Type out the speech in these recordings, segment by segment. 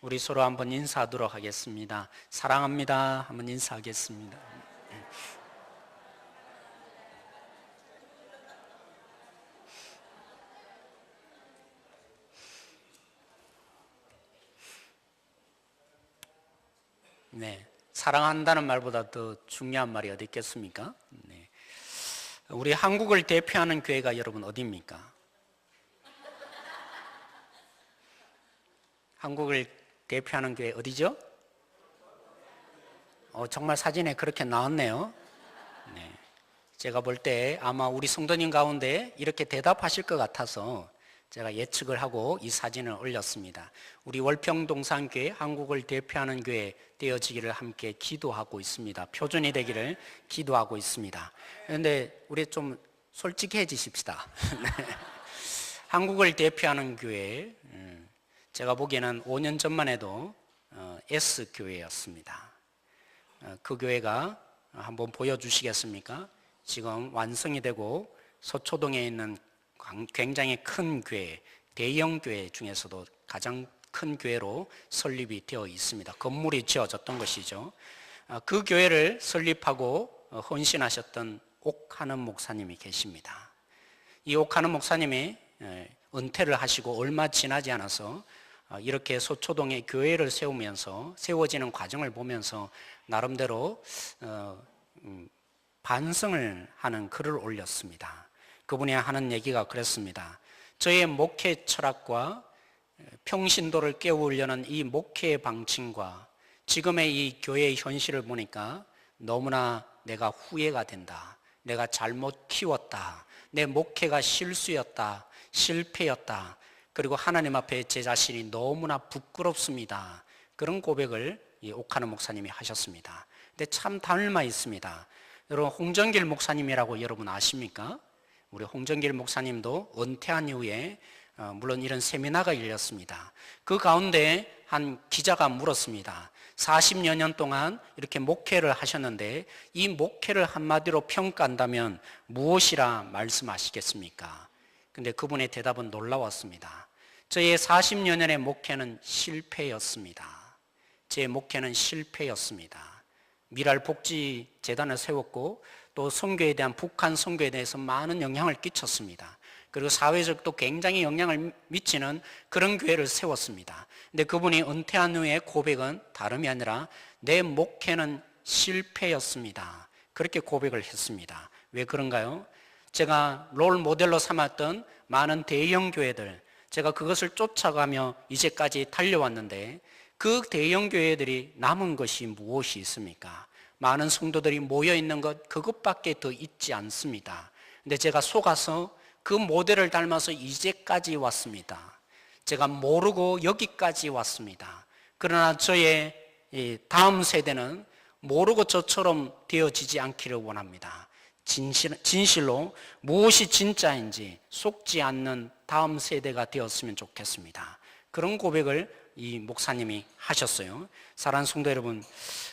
우리 서로 한번 인사하도록 하겠습니다. 사랑합니다. 한번 인사하겠습니다. 네, 사랑한다는 말보다 더 중요한 말이 어디 있겠습니까? 네. 우리 한국을 대표하는 교회가 여러분 어디입니까? 한국을 대표하는 교회 어디죠? 정말 사진에 그렇게 나왔네요. 네. 제가 볼 때 아마 우리 성도님 가운데 이렇게 대답하실 것 같아서 제가 예측을 하고 이 사진을 올렸습니다. 우리 월평동산교회 한국을 대표하는 교회 되어지기를 함께 기도하고 있습니다. 표준이 되기를 기도하고 있습니다. 그런데 우리 좀 솔직해지십시다. 한국을 대표하는 교회, 제가 보기에는 5년 전만 해도 S교회였습니다. 그 교회가 한번 보여주시겠습니까? 지금 완성이 되고 서초동에 있는 굉장히 큰 교회, 대형 교회 중에서도 가장 큰 교회로 설립이 되어 있습니다. 건물이 지어졌던 것이죠. 그 교회를 설립하고 헌신하셨던 옥하는 목사님이 계십니다. 이 옥하는 목사님이 은퇴를 하시고 얼마 지나지 않아서 이렇게 서초동에 교회를 세우면서 세워지는 과정을 보면서 나름대로 반성을 하는 글을 올렸습니다. 그분이 하는 얘기가 그랬습니다. 저의 목회 철학과 평신도를 깨우려는 이 목회의 방침과 지금의 이 교회의 현실을 보니까 너무나 내가 후회가 된다. 내가 잘못 키웠다. 내 목회가 실수였다. 실패였다. 그리고 하나님 앞에 제 자신이 너무나 부끄럽습니다. 그런 고백을 이 옥하는 목사님이 하셨습니다. 근데 참 닮아 있습니다. 여러분 홍정길 목사님이라고 여러분 아십니까? 우리 홍정길 목사님도 은퇴한 이후에 물론 이런 세미나가 열렸습니다. 그 가운데 한 기자가 물었습니다. 40여 년 동안 이렇게 목회를 하셨는데 이 목회를 한마디로 평가한다면 무엇이라 말씀하시겠습니까? 근데 그분의 대답은 놀라웠습니다. 저의 40여 년의 목회는 실패였습니다. 제 목회는 실패였습니다. 미랄복지재단을 세웠고 또 선교에 대한 북한 선교에 대해서 많은 영향을 끼쳤습니다. 그리고 사회적도 굉장히 영향을 미치는 그런 교회를 세웠습니다. 근데 그분이 은퇴한 후에 고백은 다름이 아니라 내 목회는 실패였습니다. 그렇게 고백을 했습니다. 왜 그런가요? 제가 롤 모델로 삼았던 많은 대형 교회들, 제가 그것을 쫓아가며 이제까지 달려왔는데 그 대형 교회들이 남은 것이 무엇이 있습니까? 많은 성도들이 모여있는 것, 그것밖에 더 있지 않습니다. 근데 제가 속아서 그 모델을 닮아서 이제까지 왔습니다. 제가 모르고 여기까지 왔습니다. 그러나 저의 다음 세대는 모르고 저처럼 되어지지 않기를 원합니다. 진실로 무엇이 진짜인지 속지 않는 다음 세대가 되었으면 좋겠습니다. 그런 고백을 이 목사님이 하셨어요. 사랑하는 성도 여러분,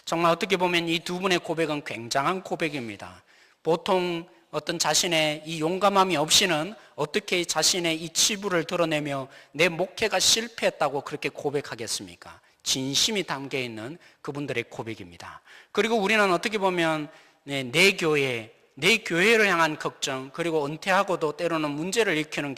정말 어떻게 보면 이 두 분의 고백은 굉장한 고백입니다. 보통 어떤 자신의 이 용감함이 없이는 어떻게 자신의 이 치부를 드러내며 내 목회가 실패했다고 그렇게 고백하겠습니까? 진심이 담겨 있는 그분들의 고백입니다. 그리고 우리는 어떻게 보면 내 교회를 향한 걱정, 그리고 은퇴하고도 때로는 문제를 일으키는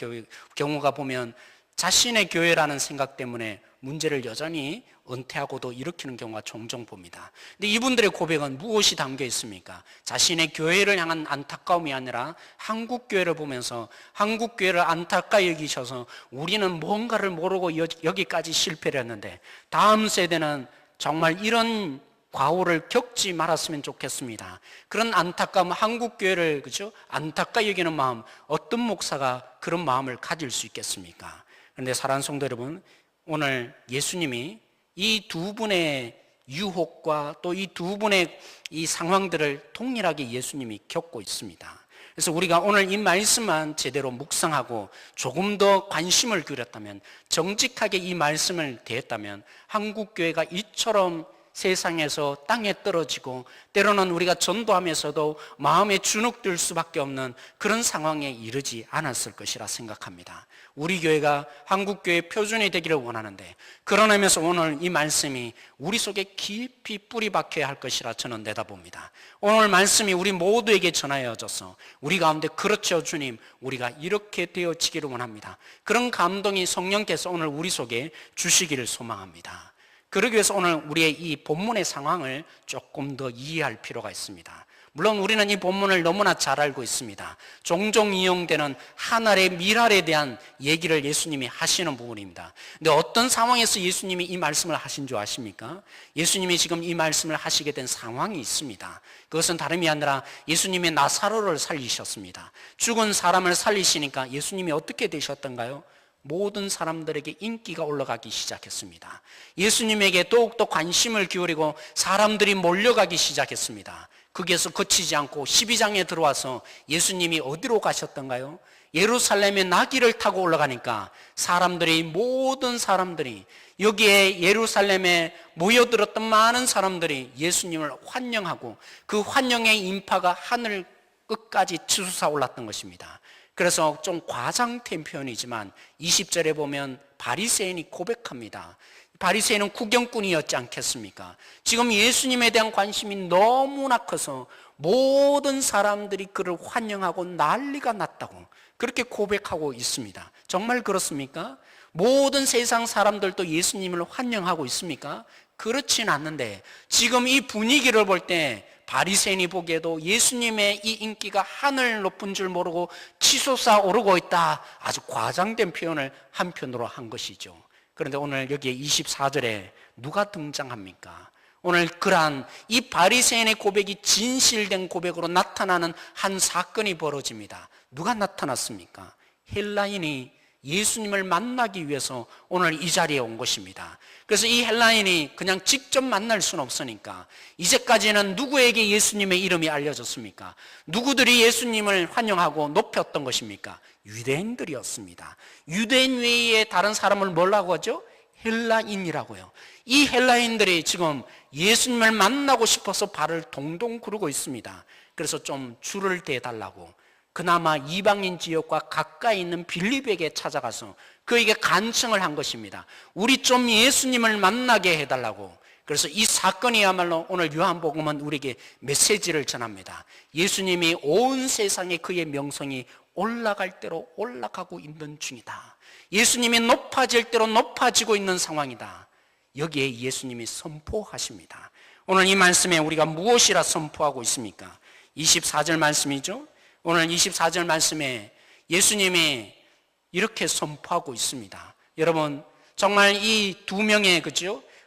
경우가 보면 자신의 교회라는 생각 때문에 문제를 여전히 은퇴하고도 일으키는 경우가 종종 봅니다. 근데 이분들의 고백은 무엇이 담겨 있습니까? 자신의 교회를 향한 안타까움이 아니라 한국 교회를 보면서 한국 교회를 안타까이 여기셔서 우리는 뭔가를 모르고 여기까지 실패를 했는데 다음 세대는 정말 이런 과오를 겪지 말았으면 좋겠습니다. 그런 안타까움, 한국 교회를 그죠? 안타까이 여기는 마음, 어떤 목사가 그런 마음을 가질 수 있겠습니까? 그런데 사랑하는 성도 여러분, 오늘 예수님이 이 두 분의 유혹과 또 이 두 분의 이 상황들을 동일하게 예수님이 겪고 있습니다. 그래서 우리가 오늘 이 말씀만 제대로 묵상하고 조금 더 관심을 기울였다면, 정직하게 이 말씀을 대했다면 한국교회가 이처럼 세상에서 땅에 떨어지고 때로는 우리가 전도하면서도 마음에 주눅들 수밖에 없는 그런 상황에 이르지 않았을 것이라 생각합니다. 우리 교회가 한국교회의 표준이 되기를 원하는데, 그러면서 오늘 이 말씀이 우리 속에 깊이 뿌리 박혀야 할 것이라 저는 내다봅니다. 오늘 말씀이 우리 모두에게 전하여져서 우리 가운데 그렇죠 주님, 우리가 이렇게 되어지기를 원합니다. 그런 감동이 성령께서 오늘 우리 속에 주시기를 소망합니다. 그러기 위해서 오늘 우리의 이 본문의 상황을 조금 더 이해할 필요가 있습니다. 물론 우리는 이 본문을 너무나 잘 알고 있습니다. 종종 이용되는 하늘의 미랄에 대한 얘기를 예수님이 하시는 부분입니다. 근데 어떤 상황에서 예수님이 이 말씀을 하신 줄 아십니까? 예수님이 지금 이 말씀을 하시게 된 상황이 있습니다. 그것은 다름이 아니라 예수님이 나사로를 살리셨습니다. 죽은 사람을 살리시니까 예수님이 어떻게 되셨던가요? 모든 사람들에게 인기가 올라가기 시작했습니다. 예수님에게 더욱더 관심을 기울이고 사람들이 몰려가기 시작했습니다. 거기에서 그치지 않고 12장에 들어와서 예수님이 어디로 가셨던가요? 예루살렘에 나귀를 타고 올라가니까 모든 사람들이, 여기에 예루살렘에 모여들었던 많은 사람들이 예수님을 환영하고 그 환영의 인파가 하늘 끝까지 치솟아 올랐던 것입니다. 그래서 좀 과장된 표현이지만 20절에 보면 바리새인이 고백합니다. 바리새인은 구경꾼이었지 않겠습니까? 지금 예수님에 대한 관심이 너무나 커서 모든 사람들이 그를 환영하고 난리가 났다고 그렇게 고백하고 있습니다. 정말 그렇습니까? 모든 세상 사람들도 예수님을 환영하고 있습니까? 그렇진 않는데 지금 이 분위기를 볼 때 바리새인이 보기에도 예수님의 이 인기가 하늘 높은 줄 모르고 치솟아 오르고 있다, 아주 과장된 표현을 한편으로 한 것이죠. 그런데 오늘 여기에 24절에 누가 등장합니까? 오늘 그러한 이 바리새인의 고백이 진실된 고백으로 나타나는 한 사건이 벌어집니다. 누가 나타났습니까? 헬라인이 예수님을 만나기 위해서 오늘 이 자리에 온 것입니다. 그래서 이 헬라인이 그냥 직접 만날 수는 없으니까 이제까지는 누구에게 예수님의 이름이 알려졌습니까? 누구들이 예수님을 환영하고 높였던 것입니까? 유대인들이었습니다. 유대인 외에 다른 사람을 뭐라고 하죠? 헬라인이라고요. 이 헬라인들이 지금 예수님을 만나고 싶어서 발을 동동 구르고 있습니다. 그래서 좀 줄을 대달라고 그나마 이방인 지역과 가까이 있는 빌립에게 찾아가서 그에게 간청을 한 것입니다. 우리 좀 예수님을 만나게 해달라고. 그래서 이 사건이야말로 오늘 요한복음은 우리에게 메시지를 전합니다. 예수님이 온 세상에 그의 명성이 올라갈 대로 올라가고 있는 중이다. 예수님이 높아질 대로 높아지고 있는 상황이다. 여기에 예수님이 선포하십니다. 오늘 이 말씀에 우리가 무엇이라 선포하고 있습니까? 24절 말씀이죠. 오늘 24절 말씀에 예수님이 이렇게 선포하고 있습니다. 여러분, 정말 이 두 명의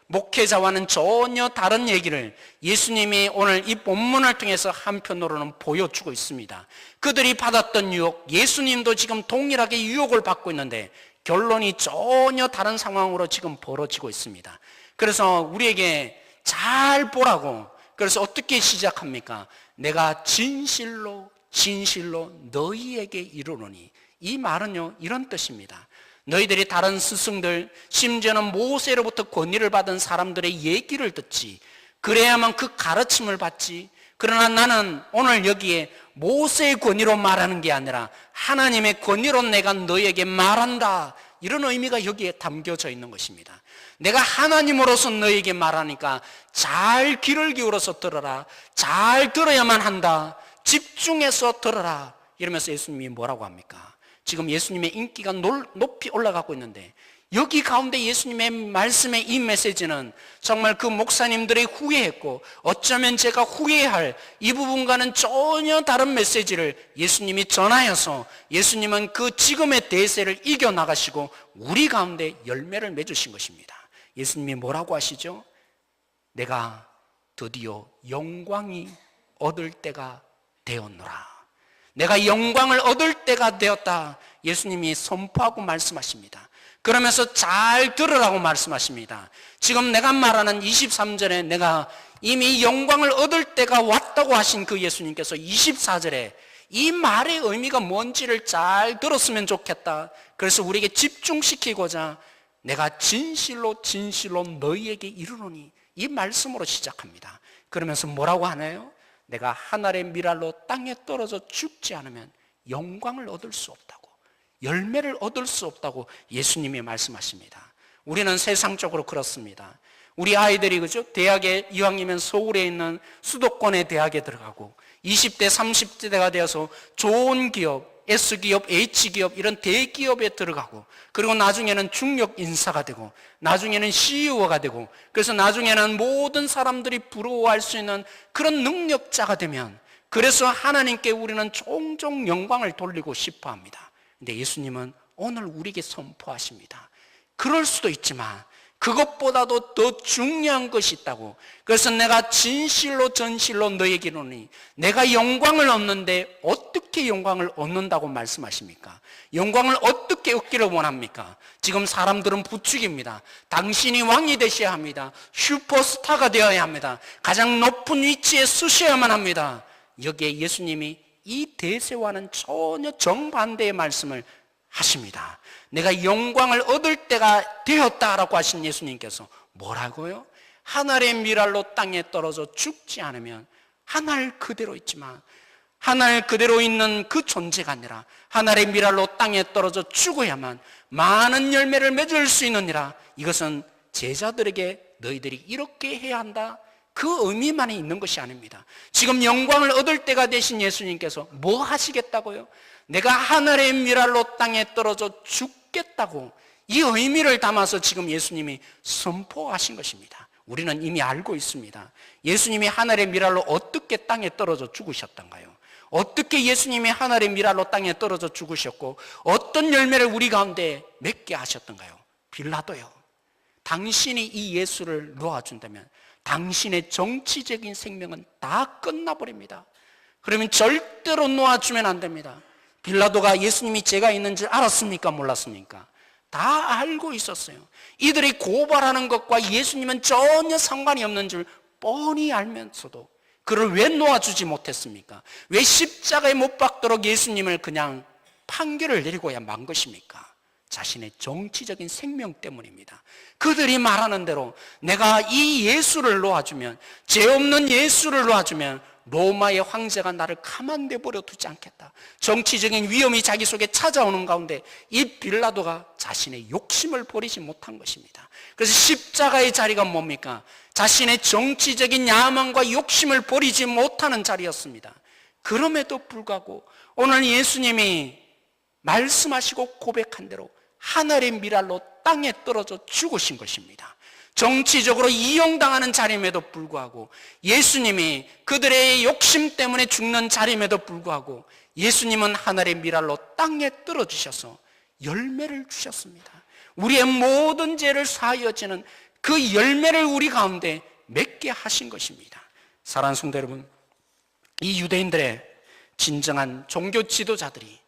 목회자와는 전혀 다른 얘기를 예수님이 오늘 이 본문을 통해서 한편으로는 보여주고 있습니다. 그들이 받았던 유혹, 예수님도 지금 동일하게 유혹을 받고 있는데 결론이 전혀 다른 상황으로 지금 벌어지고 있습니다. 그래서 우리에게 잘 보라고, 그래서 어떻게 시작합니까? 내가 진실로 너희에게 이르노니. 이 말은요, 이런 뜻입니다. 너희들이 다른 스승들, 심지어는 모세로부터 권위를 받은 사람들의 얘기를 듣지, 그래야만 그 가르침을 받지. 그러나 나는 오늘 여기에 모세의 권위로 말하는 게 아니라 하나님의 권위로 내가 너희에게 말한다, 이런 의미가 여기에 담겨져 있는 것입니다. 내가 하나님으로서 너희에게 말하니까 잘 귀를 기울여서 들어라. 잘 들어야만 한다. 집중해서 들어라. 이러면서 예수님이 뭐라고 합니까? 지금 예수님의 인기가 높이 올라가고 있는데 여기 가운데 예수님의 말씀의 이 메시지는 정말 그 목사님들이 후회했고 어쩌면 제가 후회할 이 부분과는 전혀 다른 메시지를 예수님이 전하여서 예수님은 그 지금의 대세를 이겨나가시고 우리 가운데 열매를 맺으신 것입니다. 예수님이 뭐라고 하시죠? 내가 드디어 영광이 얻을 때가 되었노라. 내가 영광을 얻을 때가 되었다. 예수님이 선포하고 말씀하십니다. 그러면서 잘 들으라고 말씀하십니다. 지금 내가 말하는 23절에 내가 이미 영광을 얻을 때가 왔다고 하신 그 예수님께서 24절에 이 말의 의미가 뭔지를 잘 들었으면 좋겠다. 그래서 우리에게 집중시키고자 내가 진실로 너희에게 이르노니, 이 말씀으로 시작합니다. 그러면서 뭐라고 하나요? 내가 하늘의 미랄로 땅에 떨어져 죽지 않으면 영광을 얻을 수 없다고, 열매를 얻을 수 없다고 예수님이 말씀하십니다. 우리는 세상적으로 그렇습니다. 우리 아이들이 그죠? 대학에 이왕이면 서울에 있는 수도권의 대학에 들어가고 20대 30대가 되어서 좋은 기업, S기업, H기업 이런 대기업에 들어가고, 그리고 나중에는 중력 인사가 되고, 나중에는 CEO가 되고, 그래서 나중에는 모든 사람들이 부러워할 수 있는 그런 능력자가 되면, 그래서 하나님께 우리는 종종 영광을 돌리고 싶어 합니다. 근데 예수님은 오늘 우리에게 선포하십니다. 그럴 수도 있지만 그것보다도 더 중요한 것이 있다고. 그래서 내가 진실로 전실로 너에게 이르노니 내가 영광을 얻는데 어떻게 영광을 얻는다고 말씀하십니까? 영광을 어떻게 얻기를 원합니까? 지금 사람들은 부축입니다. 당신이 왕이 되셔야 합니다. 슈퍼스타가 되어야 합니다. 가장 높은 위치에 서셔야만 합니다. 여기에 예수님이 이 대세와는 전혀 정반대의 말씀을 하십니다. 내가 영광을 얻을 때가 되었다라고 하신 예수님께서 뭐라고요? 하늘의 미랄로 땅에 떨어져 죽지 않으면 하늘 그대로 있지만, 하늘 그대로 있는 그 존재가 아니라 하늘의 미랄로 땅에 떨어져 죽어야만 많은 열매를 맺을 수 있느니라. 이것은 제자들에게 너희들이 이렇게 해야 한다, 그 의미만이 있는 것이 아닙니다. 지금 영광을 얻을 때가 되신 예수님께서 뭐 하시겠다고요? 내가 하늘의 미랄로 땅에 떨어져 죽겠다고, 이 의미를 담아서 지금 예수님이 선포하신 것입니다. 우리는 이미 알고 있습니다. 예수님이 하늘의 미랄로 어떻게 땅에 떨어져 죽으셨던가요? 어떻게 예수님이 하늘의 미랄로 땅에 떨어져 죽으셨고 어떤 열매를 우리 가운데 맺게 하셨던가요? 빌라도요, 당신이 이 예수를 놓아준다면 당신의 정치적인 생명은 다 끝나버립니다. 그러면 절대로 놓아주면 안 됩니다. 빌라도가 예수님이 죄가 있는 줄 알았습니까? 몰랐습니까? 다 알고 있었어요. 이들이 고발하는 것과 예수님은 전혀 상관이 없는 줄 뻔히 알면서도 그를 왜 놓아주지 못했습니까? 왜 십자가에 못 박도록 예수님을 그냥 판결을 내리고야 만 것입니까? 자신의 정치적인 생명 때문입니다. 그들이 말하는 대로 내가 이 예수를 놓아주면, 죄 없는 예수를 놓아주면 로마의 황제가 나를 가만 내버려 두지 않겠다. 정치적인 위험이 자기 속에 찾아오는 가운데 이 빌라도가 자신의 욕심을 버리지 못한 것입니다. 그래서 십자가의 자리가 뭡니까? 자신의 정치적인 야망과 욕심을 버리지 못하는 자리였습니다. 그럼에도 불구하고 오늘 예수님이 말씀하시고 고백한 대로 하늘의 미랄로 땅에 떨어져 죽으신 것입니다. 정치적으로 이용당하는 자리임에도 불구하고, 예수님이 그들의 욕심 때문에 죽는 자리임에도 불구하고 예수님은 하늘의 미랄로 땅에 떨어지셔서 열매를 주셨습니다. 우리의 모든 죄를 사하여지는 그 열매를 우리 가운데 맺게 하신 것입니다. 사랑하는 성도 여러분, 이 유대인들의 진정한 종교 지도자들이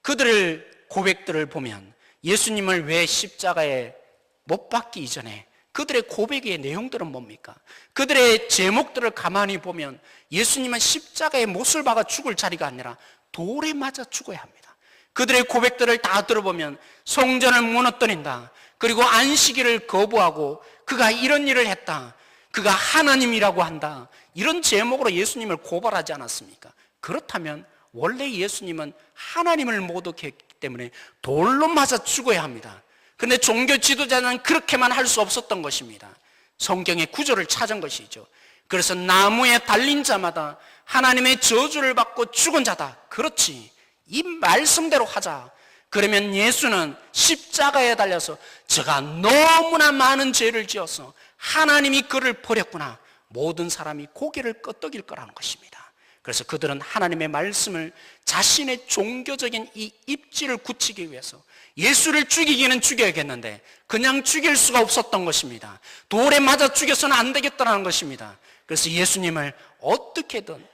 그들의 고백들을 보면 예수님을 왜 십자가에 못 박기 이전에 그들의 고백의 내용들은 뭡니까? 그들의 제목들을 가만히 보면 예수님은 십자가에 못을 박아 죽을 자리가 아니라 돌에 맞아 죽어야 합니다. 그들의 고백들을 다 들어보면 성전을 무너뜨린다, 그리고 안식일을 거부하고 그가 이런 일을 했다, 그가 하나님이라고 한다, 이런 제목으로 예수님을 고발하지 않았습니까? 그렇다면 원래 예수님은 하나님을 모독했기 때문에 돌로 맞아 죽어야 합니다. 그런데 종교 지도자는 그렇게만 할 수 없었던 것입니다. 성경의 구조를 찾은 것이죠. 그래서 나무에 달린 자마다 하나님의 저주를 받고 죽은 자다. 그렇지, 이 말씀대로 하자. 그러면 예수는 십자가에 달려서 제가 너무나 많은 죄를 지어서 하나님이 그를 버렸구나, 모든 사람이 고개를 끄덕일 거라는 것입니다. 그래서 그들은 하나님의 말씀을 자신의 종교적인 이 입지를 굳히기 위해서 예수를 죽이기는 죽여야겠는데 그냥 죽일 수가 없었던 것입니다. 돌에 맞아 죽여서는 안 되겠다는 것입니다. 그래서 예수님을 어떻게든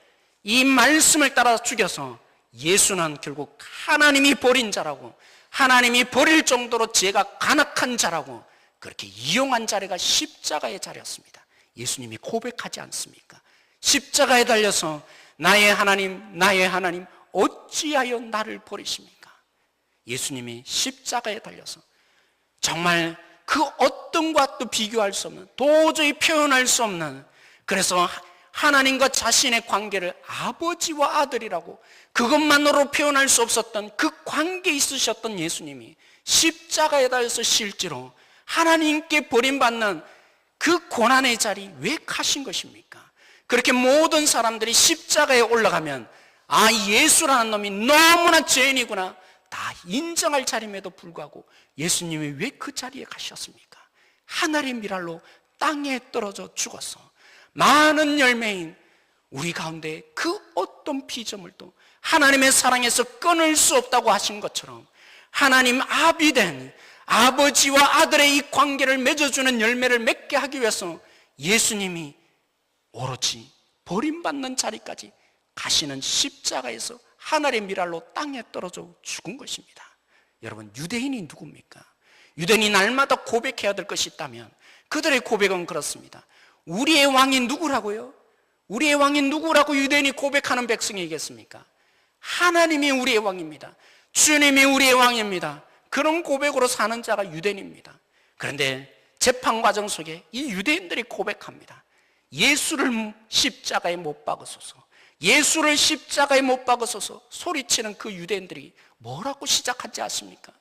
이 말씀을 따라 죽여서 예수는 결국 하나님이 버린 자라고, 하나님이 버릴 정도로 죄가 간악한 자라고 그렇게 이용한 자리가 십자가의 자리였습니다. 예수님이 고백하지 않습니까? 십자가에 달려서 나의 하나님 어찌하여 나를 버리십니까? 예수님이 십자가에 달려서 정말 그 어떤 것도 비교할 수 없는, 도저히 표현할 수 없는, 그래서 하나님과 자신의 관계를 아버지와 아들이라고 그것만으로 표현할 수 없었던 그 관계에 있으셨던 예수님이 십자가에 달려서 실제로 하나님께 버림받는 그 고난의 자리 왜 가신 것입니까? 그렇게 모든 사람들이 십자가에 올라가면 예수라는 놈이 너무나 죄인이구나 다 인정할 자림에도 불구하고 예수님이 왜 그 자리에 가셨습니까? 하늘의 미랄로 땅에 떨어져 죽어서 많은 열매인 우리 가운데 그 어떤 피조물도 하나님의 사랑에서 끊을 수 없다고 하신 것처럼 하나님 아비된 아버지와 아들의 이 관계를 맺어주는 열매를 맺게 하기 위해서 예수님이 오로지 버림받는 자리까지 가시는 십자가에서 하늘의 미랄로 땅에 떨어져 죽은 것입니다. 여러분, 유대인이 누굽니까? 유대인이 날마다 고백해야 될 것이 있다면 그들의 고백은 그렇습니다. 우리의 왕이 누구라고요? 우리의 왕이 누구라고 유대인이 고백하는 백성이겠습니까? 하나님이 우리의 왕입니다. 주님이 우리의 왕입니다. 그런 고백으로 사는 자가 유대인입니다. 그런데 재판 과정 속에 이 유대인들이 고백합니다. 예수를 십자가에 못 박으소서, 예수를 십자가에 못 박으소서 소리치는 그 유대인들이 뭐라고 시작하지 않습니까?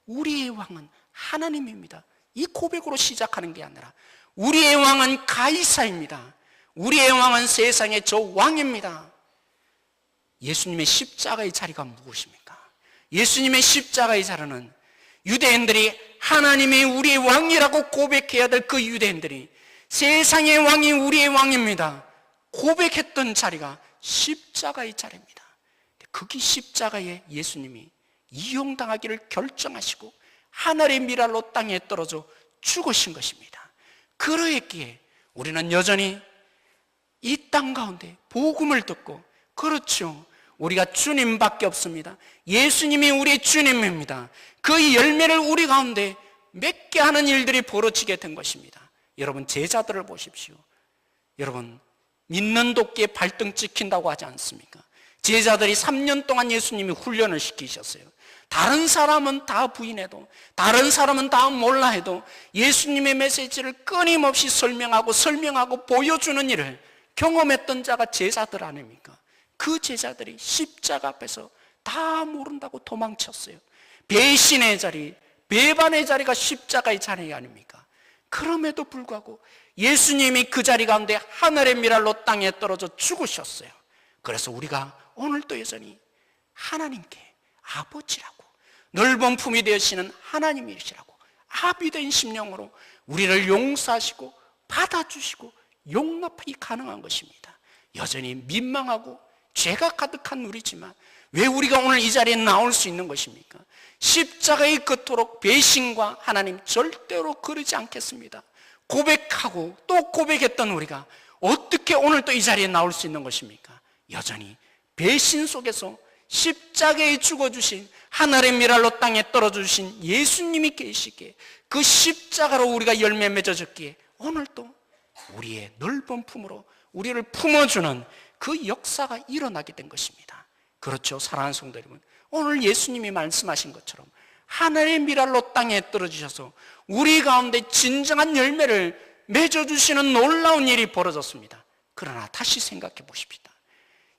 우리의 왕은 하나님입니다. 이 고백으로 시작하는 게 아니라 우리의 왕은 가이사입니다. 우리의 왕은 세상의 저 왕입니다. 예수님의 십자가의 자리가 무엇입니까? 예수님의 십자가의 자리는 유대인들이 하나님이 우리의 왕이라고 고백해야 될 그 유대인들이 세상의 왕이 우리의 왕입니다 고백했던 자리가 십자가의 자리입니다. 거기 십자가에 예수님이 이용당하기를 결정하시고 하늘의 미랄로 땅에 떨어져 죽으신 것입니다. 그러했기에 우리는 여전히 이 땅 가운데 복음을 듣고, 그렇죠, 우리가 주님밖에 없습니다. 예수님이 우리의 주님입니다. 그 열매를 우리 가운데 맺게 하는 일들이 벌어지게 된 것입니다. 여러분, 제자들을 보십시오. 여러분, 믿는 도끼에 발등 찍힌다고 하지 않습니까? 제자들이 3년 동안 예수님이 훈련을 시키셨어요. 다른 사람은 다 부인해도, 다른 사람은 다 몰라 해도 예수님의 메시지를 끊임없이 설명하고 보여주는 일을 경험했던 자가 제자들 아닙니까? 그 제자들이 십자가 앞에서 다 모른다고 도망쳤어요. 배신의 자리, 배반의 자리가 십자가의 자리 아닙니까? 그럼에도 불구하고 예수님이 그 자리 가운데 하늘의 미랄로 땅에 떨어져 죽으셨어요. 그래서 우리가 오늘도 여전히 하나님께 아버지라고, 넓은 품이 되시는 하나님이시라고 아비된 심령으로 우리를 용서하시고 받아주시고 용납이 가능한 것입니다. 여전히 민망하고 죄가 가득한 우리지만 왜 우리가 오늘 이 자리에 나올 수 있는 것입니까? 십자가의 그토록 배신과 하나님 절대로 그러지 않겠습니다. 고백하고 또 고백했던 우리가 어떻게 오늘 또 이 자리에 나올 수 있는 것입니까? 여전히 배신 속에서 십자가에 죽어주신 하늘의 미랄로 땅에 떨어주신 예수님이 계시기에 그 십자가로 우리가 열매 맺어졌기에 오늘 또 우리의 넓은 품으로 우리를 품어주는 그 역사가 일어나게 된 것입니다. 그렇죠, 사랑하는 성도 여러분, 오늘 예수님이 말씀하신 것처럼 하늘의 미랄로 땅에 떨어지셔서 우리 가운데 진정한 열매를 맺어주시는 놀라운 일이 벌어졌습니다. 그러나 다시 생각해 보십시다.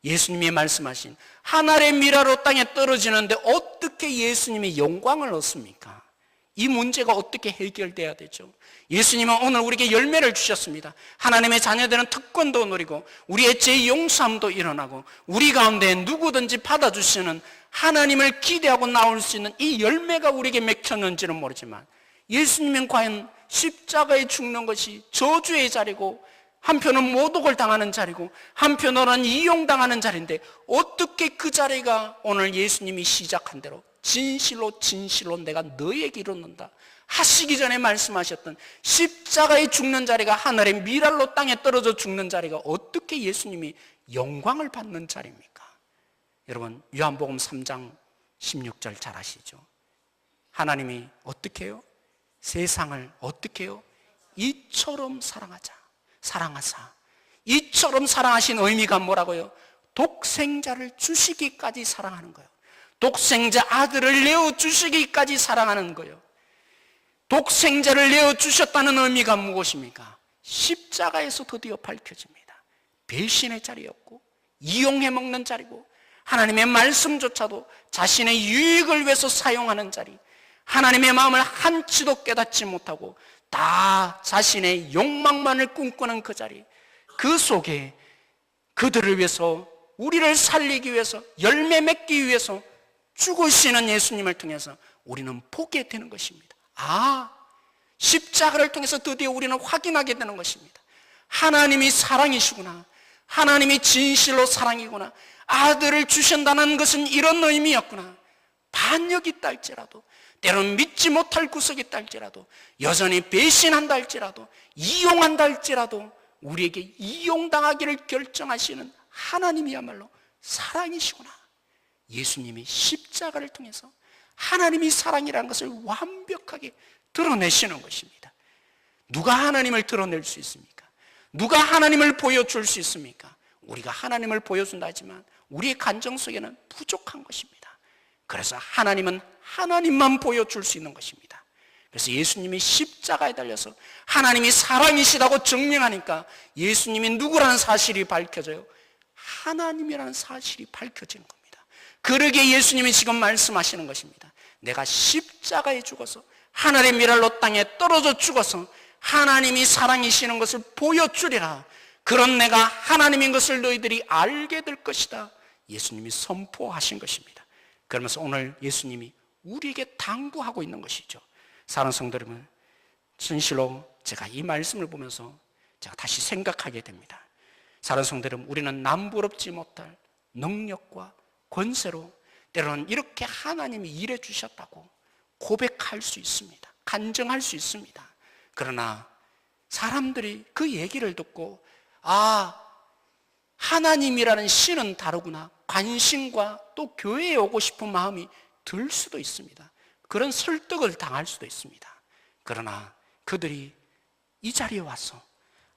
예수님이 말씀하신 하늘의 미랄로 땅에 떨어지는데 어떻게 예수님이 영광을 얻습니까? 이 문제가 어떻게 해결돼야 되죠? 예수님은 오늘 우리에게 열매를 주셨습니다. 하나님의 자녀들은 특권도 누리고 우리의 죄 용서함도 일어나고 우리 가운데 누구든지 받아주시는 하나님을 기대하고 나올 수 있는 이 열매가 우리에게 맺혔는지는 모르지만 예수님은 과연 십자가에 죽는 것이 저주의 자리고 한편은 모독을 당하는 자리고 한편으로는 이용당하는 자리인데 어떻게 그 자리가 오늘 예수님이 시작한 대로 진실로 진실로 내가 너에게 이르는다 하시기 전에 말씀하셨던 십자가에 죽는 자리가 하늘의 미랄로 땅에 떨어져 죽는 자리가 어떻게 예수님이 영광을 받는 자리입니까? 여러분, 요한복음 3장 16절 잘 아시죠? 하나님이 어떻게 해요? 세상을 어떻게 해요? 이처럼 사랑하사. 이처럼 사랑하신 의미가 뭐라고요? 독생자를 주시기까지 사랑하는 거예요. 독생자 아들을 내어주시기까지 사랑하는 거예요. 독생자를 내어주셨다는 의미가 무엇입니까? 십자가에서 드디어 밝혀집니다. 배신의 자리였고 이용해 먹는 자리고 하나님의 말씀조차도 자신의 유익을 위해서 사용하는 자리, 하나님의 마음을 한치도 깨닫지 못하고 다 자신의 욕망만을 꿈꾸는 그 자리, 그 속에 그들을 위해서, 우리를 살리기 위해서, 열매 맺기 위해서 죽으시는 예수님을 통해서 우리는 보게 되는 것입니다. 십자가를 통해서 드디어 우리는 확인하게 되는 것입니다. 하나님이 사랑이시구나, 하나님이 진실로 사랑이구나, 아들을 주신다는 것은 이런 의미였구나. 반역이 있다 할지라도, 때로는 믿지 못할 구석이 있다 할지라도, 여전히 배신한다 할지라도, 이용한다 할지라도 우리에게 이용당하기를 결정하시는 하나님이야말로 사랑이시구나. 예수님이 십자가를 통해서 하나님이 사랑이라는 것을 완벽하게 드러내시는 것입니다. 누가 하나님을 드러낼 수 있습니까? 누가 하나님을 보여줄 수 있습니까? 우리가 하나님을 보여준다 하지만 우리의 감정 속에는 부족한 것입니다. 그래서 하나님은 하나님만 보여줄 수 있는 것입니다. 그래서 예수님이 십자가에 달려서 하나님이 사랑이시다고 증명하니까 예수님이 누구라는 사실이 밝혀져요. 하나님이라는 사실이 밝혀지는 겁니다. 그러기에 예수님이 지금 말씀하시는 것입니다. 내가 십자가에 죽어서 하늘의 미랄로 땅에 떨어져 죽어서 하나님이 사랑이시는 것을 보여주리라. 그런 내가 하나님인 것을 너희들이 알게 될 것이다. 예수님이 선포하신 것입니다. 그러면서 오늘 예수님이 우리에게 당부하고 있는 것이죠. 사랑하는 성도 여러분, 진실로 제가 이 말씀을 보면서 제가 다시 생각하게 됩니다. 사랑하는 성도 여러분, 우리는 남부럽지 못할 능력과 권세로 때로는 이렇게 하나님이 일해 주셨다고 고백할 수 있습니다. 간증할 수 있습니다. 그러나 사람들이 그 얘기를 듣고 하나님이라는 신은 다르구나, 관심과 또 교회에 오고 싶은 마음이 들 수도 있습니다. 그런 설득을 당할 수도 있습니다. 그러나 그들이 이 자리에 와서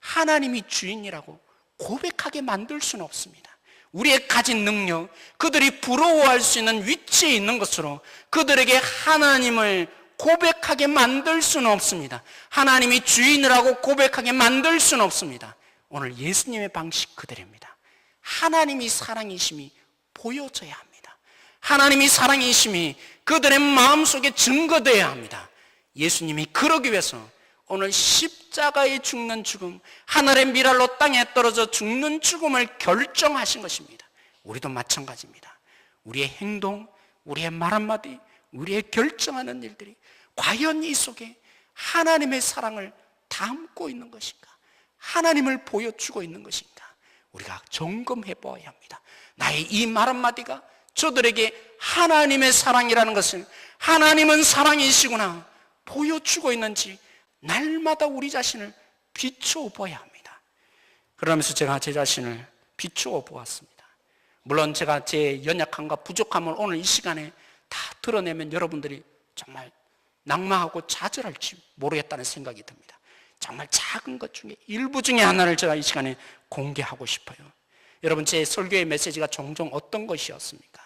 하나님이 주인이라고 고백하게 만들 수는 없습니다. 우리의 가진 능력, 그들이 부러워할 수 있는 위치에 있는 것으로 그들에게 하나님을 고백하게 만들 수는 없습니다. 하나님이 주인이라고 고백하게 만들 수는 없습니다. 오늘 예수님의 방식 그대로입니다. 하나님이 사랑이심이 보여져야 합니다. 하나님이 사랑이심이 그들의 마음속에 증거되어야 합니다. 예수님이 그러기 위해서 오늘 십자가에 죽는 죽음, 하늘의 미랄로 땅에 떨어져 죽는 죽음을 결정하신 것입니다. 우리도 마찬가지입니다. 우리의 행동, 우리의 말 한마디, 우리의 결정하는 일들이 과연 이 속에 하나님의 사랑을 담고 있는 것인가, 하나님을 보여주고 있는 것인가, 우리가 점검해 보아야 합니다. 나의 이 말 한마디가 저들에게 하나님의 사랑이라는 것을, 하나님은 사랑이시구나 보여주고 있는지 날마다 우리 자신을 비추어 보아야 합니다. 그러면서 제가 제 자신을 비추어 보았습니다. 물론 제가 제 연약함과 부족함을 오늘 이 시간에 다 드러내면 여러분들이 정말 낙망하고 좌절할지 모르겠다는 생각이 듭니다. 정말 작은 것 중에 일부 중에 하나를 제가 이 시간에 공개하고 싶어요. 여러분, 제 설교의 메시지가 종종 어떤 것이었습니까?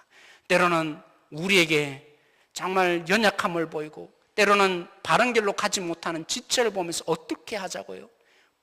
때로는 우리에게 정말 연약함을 보이고 때로는 바른 길로 가지 못하는 지체를 보면서 어떻게 하자고요?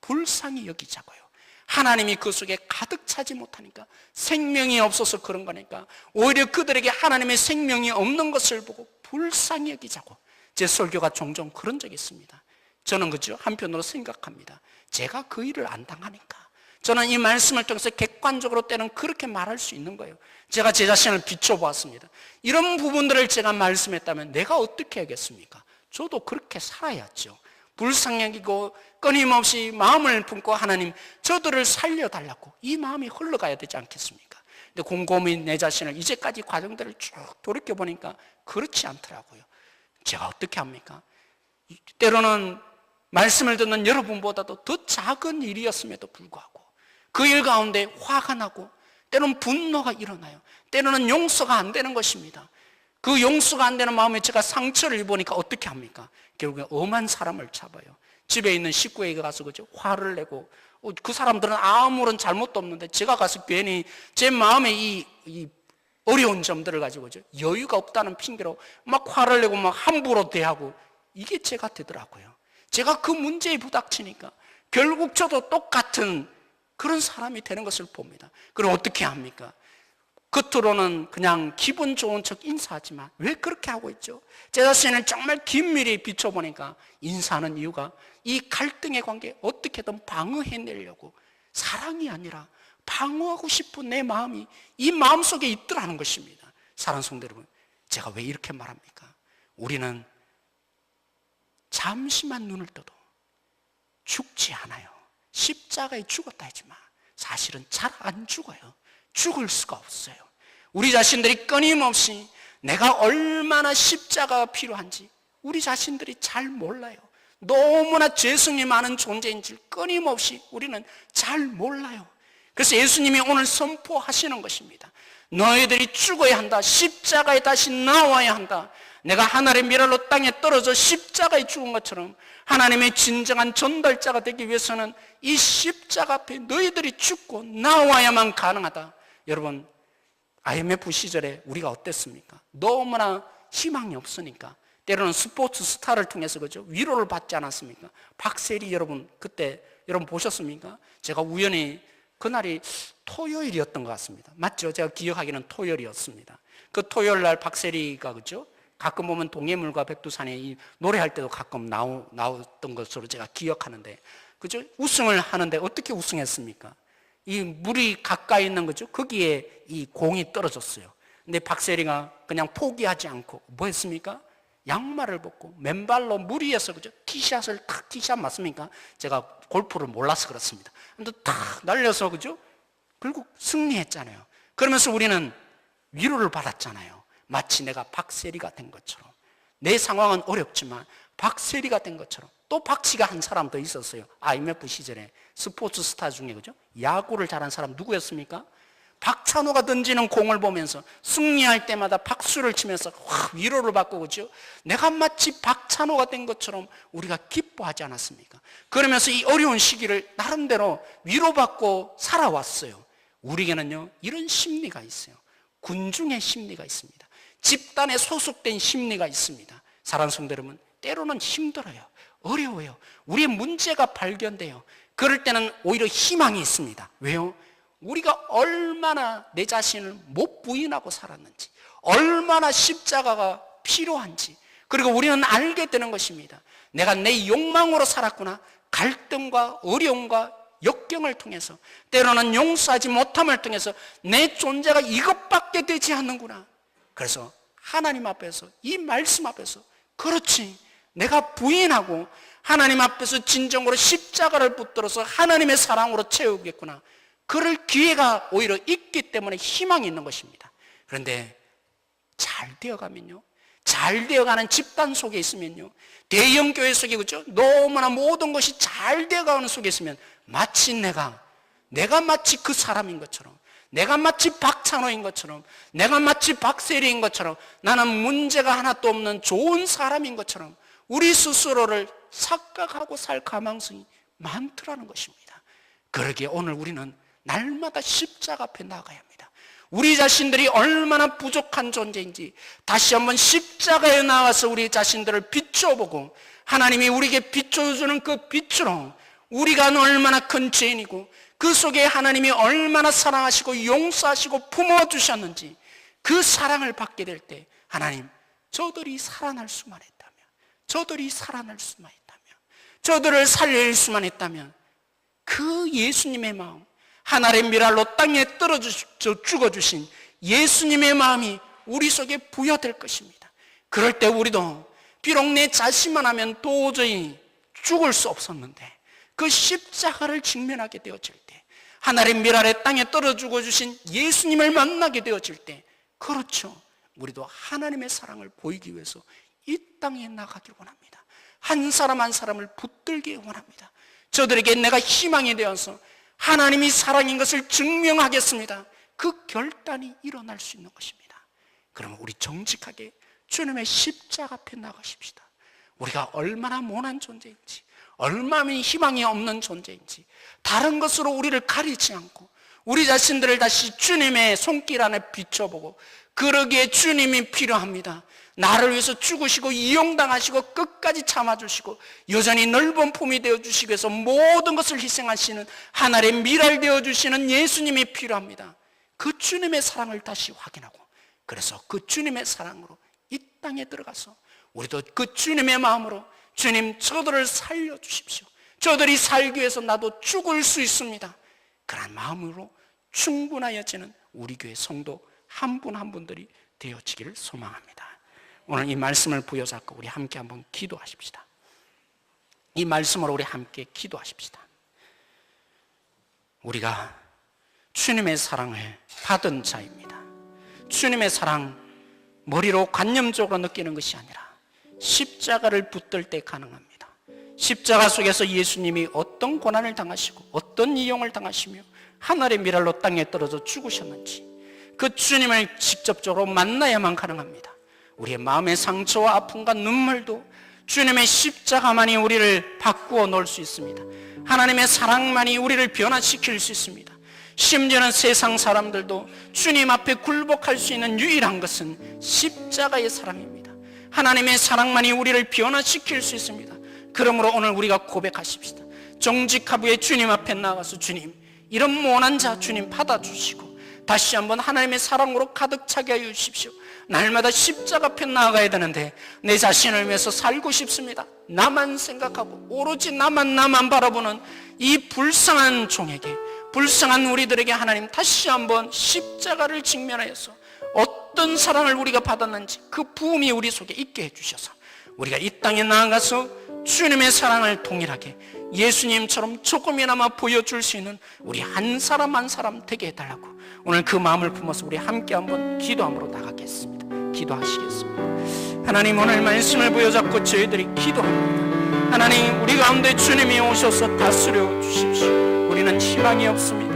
불쌍히 여기자고요. 하나님이 그 속에 가득 차지 못하니까, 생명이 없어서 그런 거니까 오히려 그들에게 하나님의 생명이 없는 것을 보고 불쌍히 여기자고 제 설교가 종종 그런 적이 있습니다. 저는 그죠? 한편으로 생각합니다. 제가 그 일을 안 당하니까 저는 이 말씀을 통해서 객관적으로 때는 그렇게 말할 수 있는 거예요. 제가 제 자신을 비춰보았습니다. 이런 부분들을 제가 말씀했다면 내가 어떻게 하겠습니까? 저도 그렇게 살아야죠. 불쌍히 여기고 끊임없이 마음을 품고 하나님 저들을 살려달라고 이 마음이 흘러가야 되지 않겠습니까? 근데 곰곰이 내 자신을 이제까지 과정들을 쭉 돌이켜보니까 그렇지 않더라고요. 제가 어떻게 합니까? 때로는 말씀을 듣는 여러분보다도 더 작은 일이었음에도 불구하고 그 일 가운데 화가 나고 때로는 분노가 일어나요. 때로는 용서가 안 되는 것입니다. 그 용서가 안 되는 마음에 제가 상처를 입으니까 어떻게 합니까? 결국에 엄한 사람을 잡아요. 집에 있는 식구에게 가서 그죠? 화를 내고 그 사람들은 아무런 잘못도 없는데 제가 가서 괜히 제 마음에 이 어려운 점들을 가지고 여유가 없다는 핑계로 막 화를 내고 막 함부로 대하고 이게 제가 되더라고요. 제가 그 문제에 부닥치니까 결국 저도 똑같은 그런 사람이 되는 것을 봅니다. 그럼 어떻게 합니까? 겉으로는 그냥 기분 좋은 척 인사하지만 왜 그렇게 하고 있죠? 제 자신을 정말 긴밀히 비춰보니까 인사하는 이유가 이 갈등의 관계에 어떻게든 방어해내려고, 사랑이 아니라 방어하고 싶은 내 마음이 이 마음속에 있더라는 것입니다. 사랑하는 성도 여러분, 제가 왜 이렇게 말합니까? 우리는 잠시만 눈을 떠도 죽지 않아요. 십자가에 죽었다 하지만 사실은 잘 안 죽어요. 죽을 수가 없어요. 우리 자신들이 끊임없이 내가 얼마나 십자가가 필요한지 우리 자신들이 잘 몰라요. 너무나 죄성이 많은 존재인지 끊임없이 우리는 잘 몰라요. 그래서 예수님이 오늘 선포하시는 것입니다. 너희들이 죽어야 한다. 십자가에 다시 나와야 한다. 내가 하늘의 미랄로 땅에 떨어져 십자가에 죽은 것처럼 하나님의 진정한 전달자가 되기 위해서는 이 십자가 앞에 너희들이 죽고 나와야만 가능하다. 여러분, IMF 시절에 우리가 어땠습니까? 너무나 희망이 없으니까 때로는 스포츠 스타를 통해서 그죠? 위로를 받지 않았습니까? 박세리 여러분 그때 여러분 보셨습니까? 제가 우연히 그날이 토요일이었던 것 같습니다. 맞죠? 제가 기억하기는 토요일이었습니다. 그 토요일 날 박세리가 그죠? 가끔 보면 동해물과 백두산에 이 노래할 때도 가끔 나왔던 것으로 제가 기억하는데, 그죠? 우승을 하는데 어떻게 우승했습니까? 이 물이 가까이 있는 거죠. 거기에 이 공이 떨어졌어요. 근데 박세리가 그냥 포기하지 않고 뭐 했습니까? 양말을 벗고 맨발로 물 위에서 그죠? 티샷을 탁, 티샷 맞습니까? 제가 골프를 몰라서 그렇습니다. 근데 탁 날려서 그죠? 결국 승리했잖아요. 그러면서 우리는 위로를 받았잖아요. 마치 내가 박세리가 된 것처럼. 내 상황은 어렵지만 박세리가 된 것처럼. 또 박씨가 한 사람 더 있었어요. IMF 시절에 스포츠 스타 중에 그죠? 야구를 잘한 사람 누구였습니까? 박찬호가 던지는 공을 보면서 승리할 때마다 박수를 치면서 확 위로를 받고 그죠? 내가 마치 박찬호가 된 것처럼 우리가 기뻐하지 않았습니까? 그러면서 이 어려운 시기를 나름대로 위로받고 살아왔어요. 우리에게는요 이런 심리가 있어요. 군중의 심리가 있습니다. 집단에 소속된 심리가 있습니다. 사랑하는 성도 여러분, 때로는 힘들어요. 어려워요. 우리의 문제가 발견돼요. 그럴 때는 오히려 희망이 있습니다. 왜요? 우리가 얼마나 내 자신을 못 부인하고 살았는지, 얼마나 십자가가 필요한지, 그리고 우리는 알게 되는 것입니다. 내가 내 욕망으로 살았구나. 갈등과 어려움과 역경을 통해서, 때로는 용서하지 못함을 통해서 내 존재가 이것밖에 되지 않는구나. 그래서 하나님 앞에서, 이 말씀 앞에서, 그렇지, 내가 부인하고 하나님 앞에서 진정으로 십자가를 붙들어서 하나님의 사랑으로 채우겠구나. 그럴 기회가 오히려 있기 때문에 희망이 있는 것입니다. 그런데 잘 되어가면요, 잘 되어가는 집단 속에 있으면요, 대형 교회 속에 그죠? 너무나 모든 것이 잘 되어가는 속에 있으면 마치 내가 마치 그 사람인 것처럼, 내가 마치 박찬호인 것처럼, 내가 마치 박세리인 것처럼, 나는 문제가 하나도 없는 좋은 사람인 것처럼 우리 스스로를 착각하고 살 가망성이 많더라는 것입니다. 그러기에 오늘 우리는 날마다 십자가 앞에 나가야 합니다. 우리 자신들이 얼마나 부족한 존재인지 다시 한번 십자가에 나와서 우리 자신들을 비춰보고, 하나님이 우리에게 비춰주는 그 빛으로 우리가 얼마나 큰 죄인이고 그 속에 하나님이 얼마나 사랑하시고 용서하시고 품어주셨는지 그 사랑을 받게 될 때, 하나님, 저들이 살아날 수만 했다면, 저들이 살아날 수만 했다면, 저들을 살릴 수만 했다면, 그 예수님의 마음, 하늘의 미랄로 땅에 떨어져 죽어주신 예수님의 마음이 우리 속에 부여될 것입니다. 그럴 때 우리도 비록 내 자신만 하면 도저히 죽을 수 없었는데 그 십자가를 직면하게 되어질 때, 하늘의 미랄의 땅에 떨어져 죽어주신 예수님을 만나게 되어질 때, 그렇죠, 우리도 하나님의 사랑을 보이기 위해서 이 땅에 나가길 원합니다. 한 사람 한 사람을 붙들기 원합니다. 저들에게 내가 희망이 되어서 하나님이 사랑인 것을 증명하겠습니다. 그 결단이 일어날 수 있는 것입니다. 그러면 우리 정직하게 주님의 십자가 앞에 나가십시다. 우리가 얼마나 모난 존재인지, 얼마나 희망이 없는 존재인지 다른 것으로 우리를 가리지 않고 우리 자신들을 다시 주님의 손길 안에 비춰보고, 그러기에 주님이 필요합니다. 나를 위해서 죽으시고 이용당하시고 끝까지 참아주시고 여전히 넓은 품이 되어주시기 위해서 모든 것을 희생하시는 하나님의 미랄 되어주시는 예수님이 필요합니다. 그 주님의 사랑을 다시 확인하고, 그래서 그 주님의 사랑으로 이 땅에 들어가서 우리도 그 주님의 마음으로, 주님 저들을 살려주십시오, 저들이 살기 위해서 나도 죽을 수 있습니다, 그런 마음으로 충분하여지는 우리 교회 성도 한 분 한 분들이 되어지기를 소망합니다. 오늘 이 말씀을 부여잡고 우리 함께 한번 기도하십시다. 이 말씀으로 우리 함께 기도하십시다. 우리가 주님의 사랑을 받은 자입니다. 주님의 사랑, 머리로 관념적으로 느끼는 것이 아니라 십자가를 붙들 때 가능합니다. 십자가 속에서 예수님이 어떤 고난을 당하시고 어떤 이용을 당하시며 하늘의 미랄로 땅에 떨어져 죽으셨는지 그 주님을 직접적으로 만나야만 가능합니다. 우리의 마음의 상처와 아픔과 눈물도 주님의 십자가만이 우리를 바꾸어 놓을 수 있습니다. 하나님의 사랑만이 우리를 변화시킬 수 있습니다. 심지어는 세상 사람들도 주님 앞에 굴복할 수 있는 유일한 것은 십자가의 사랑입니다. 하나님의 사랑만이 우리를 변화시킬 수 있습니다. 그러므로 오늘 우리가 고백하십시다. 정직하부의 주님 앞에 나가서 주님, 이런 모난 자 주님 받아주시고 다시 한번 하나님의 사랑으로 가득 차게 하여 주십시오. 날마다 십자가 앞에 나아가야 되는데 내 자신을 위해서 살고 싶습니다. 나만 생각하고 오로지 나만 바라보는 이 불쌍한 종에게, 불쌍한 우리들에게 하나님 다시 한번 십자가를 직면하여서 어떤 사랑을 우리가 받았는지 그 부음이 우리 속에 있게 해주셔서 우리가 이 땅에 나아가서 주님의 사랑을 동일하게 예수님처럼 조금이나마 보여줄 수 있는 우리 한 사람 한 사람 되게 해달라고 오늘 그 마음을 품어서 우리 함께 한번 기도함으로 나가겠습니다. 기도하시겠습니다. 하나님, 오늘 말씀을 부여잡고 저희들이 기도합니다. 하나님, 우리 가운데 주님이 오셔서 다스려 주십시오. 우리는 희망이 없습니다.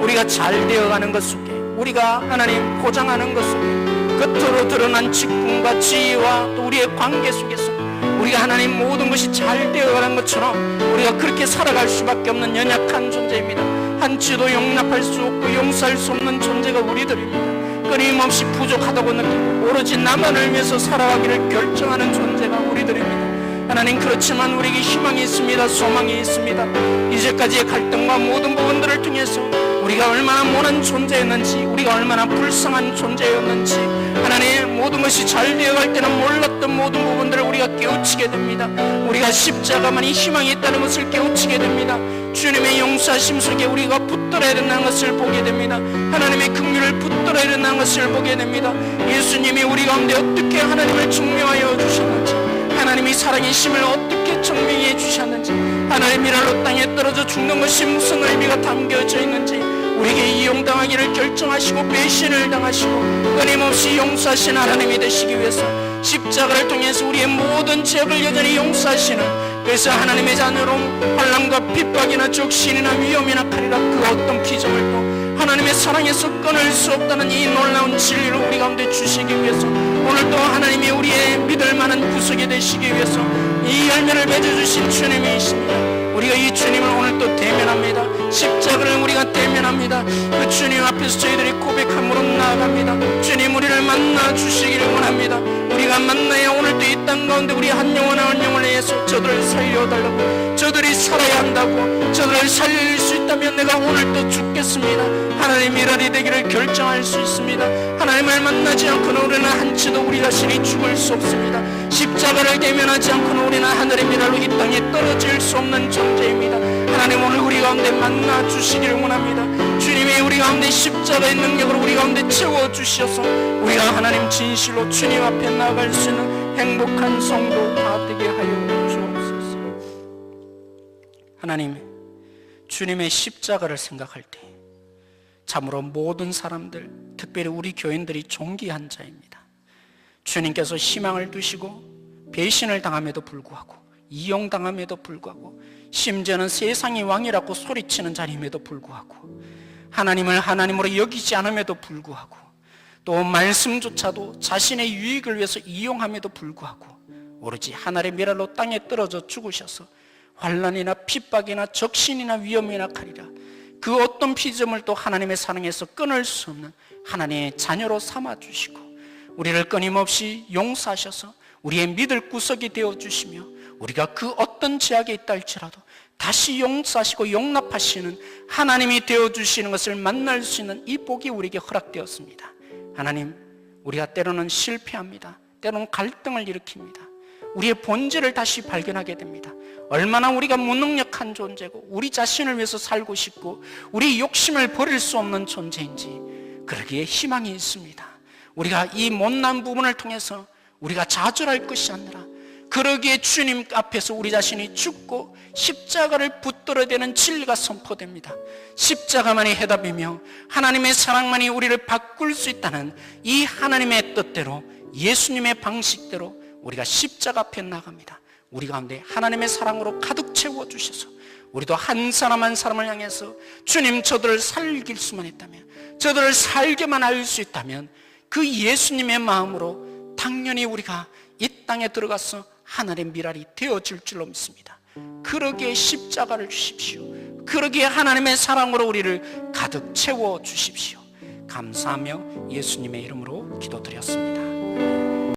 우리가 잘 되어가는 것 속에, 우리가 하나님 포장하는 것 속에, 겉으로 드러난 직분과 지혜와 또 우리의 관계 속에서 우리가 하나님 모든 것이 잘 되어가는 것처럼 우리가 그렇게 살아갈 수밖에 없는 연약한 존재입니다. 한치도 용납할 수 없고 용서할 수 없는 존재가 우리들입니다. 끊임없이 부족하다고 느끼고 오로지 나만을 위해서 살아가기를 결정하는 존재가 우리들입니다. 하나님, 그렇지만 우리에게 희망이 있습니다. 소망이 있습니다. 이제까지의 갈등과 모든 부분들을 통해서 우리가 얼마나 모난 존재였는지, 우리가 얼마나 불쌍한 존재였는지, 하나님 모든 것이 잘 되어갈 때는 몰랐던 모든 부분들을 우리가 깨우치게 됩니다. 우리가 십자가만이 희망이 있다는 것을 깨우치게 됩니다. 주님의 용서하심 속에 우리가 붙들어야 된다는 것을 보게 됩니다. 하나님의 긍휼을 붙들어야 된다는 것을 보게 됩니다. 예수님이 우리 가운데 어떻게 하나님을 증명하여 주셨는지, 하나님이 사랑의 심을 어떻게 증명해 주셨는지, 하나님 미랄로 땅에 떨어져 죽는 것이 무슨 의미가 담겨져 있는지 우리에게 이용당하기를 결정하시고 배신을 당하시고 끊임없이 용서하신 하나님이 되시기 위해서 십자가를 통해서 우리의 모든 죄악을 여전히 용서하시는, 그래서 하나님의 자녀로 환난과 핍박이나 적신이나 위험이나 칼이라 그 어떤 피조물 또 하나님의 사랑에서 끊을 수 없다는 이 놀라운 진리를 우리 가운데 주시기 위해서 오늘 또 하나님이 우리의 믿을 만한 구석이 되시기 위해서 이 열매를 맺어주신 주님이십니다. 우리가 이 주님을 오늘 또 대면합니다. 십자가를 우리가 대면합니다. 그 주님 앞에서 저희들이 고백함으로 나아갑니다. 주님, 우리를 만나 주시기를 원합니다. 우리가 만나야 오늘 또 이 땅 가운데 우리 한 영혼 한 영혼을 위해서 저들을 살려달라고, 저들이 살아야 한다고, 저들을 살릴 수 있다면 내가 오늘 또 죽겠습니다. 하나님 미랄이 되기를 결정할 수 있습니다. 하나님을 만나지 않고는 우리는 한치도 우리 자신이 죽을 수 없습니다. 십자가를 대면하지 않고는 우리는 하늘의 미랄로 이 땅에 떨어질 수 없는 존재입니다. 하나님, 오늘 우리 가운데 만나 주시기를 원합니다. 주님이 우리 가운데 십자가의 능력으로 우리 가운데 채워주셔서 우리가 하나님 진실로 주님 앞에 나아갈 수 있는 행복한 성도 다 되게 하여 주옵소서. 하나님, 주님의 십자가를 생각할 때 참으로 모든 사람들, 특별히 우리 교인들이 존귀한 자입니다. 주님께서 희망을 두시고 배신을 당함에도 불구하고, 이용당함에도 불구하고, 심지어는 세상이 왕이라고 소리치는 자임에도 불구하고, 하나님을 하나님으로 여기지 않음에도 불구하고, 또 말씀조차도 자신의 유익을 위해서 이용함에도 불구하고 오로지 하늘의 미랄로 땅에 떨어져 죽으셔서 환난이나 핍박이나 적신이나 위험이나 칼이라 그 어떤 피조물도 하나님의 사랑에서 끊을 수 없는 하나님의 자녀로 삼아주시고 우리를 끊임없이 용서하셔서 우리의 믿을 구석이 되어주시며 우리가 그 어떤 죄악에 있다 할지라도 다시 용서하시고 용납하시는 하나님이 되어주시는 것을 만날 수 있는 이 복이 우리에게 허락되었습니다. 하나님, 우리가 때로는 실패합니다. 때로는 갈등을 일으킵니다. 우리의 본질을 다시 발견하게 됩니다. 얼마나 우리가 무능력한 존재고 우리 자신을 위해서 살고 싶고 우리 욕심을 버릴 수 없는 존재인지 그러기에 희망이 있습니다. 우리가 이 못난 부분을 통해서 우리가 좌절할 것이 아니라 그러기에 주님 앞에서 우리 자신이 죽고 십자가를 붙들어야 되는 진리가 선포됩니다. 십자가만이 해답이며 하나님의 사랑만이 우리를 바꿀 수 있다는 이 하나님의 뜻대로 예수님의 방식대로 우리가 십자가 앞에 나갑니다. 우리 가운데 하나님의 사랑으로 가득 채워주셔서 우리도 한 사람 한 사람을 향해서 주님, 저들을 살릴 수만 있다면, 저들을 살게만 할 수 있다면 그 예수님의 마음으로 당연히 우리가 이 땅에 들어가서 하늘의 미랄이 되어질 줄로 믿습니다. 그러기에 십자가를 주십시오. 그러기에 하나님의 사랑으로 우리를 가득 채워주십시오. 감사하며 예수님의 이름으로 기도드렸습니다.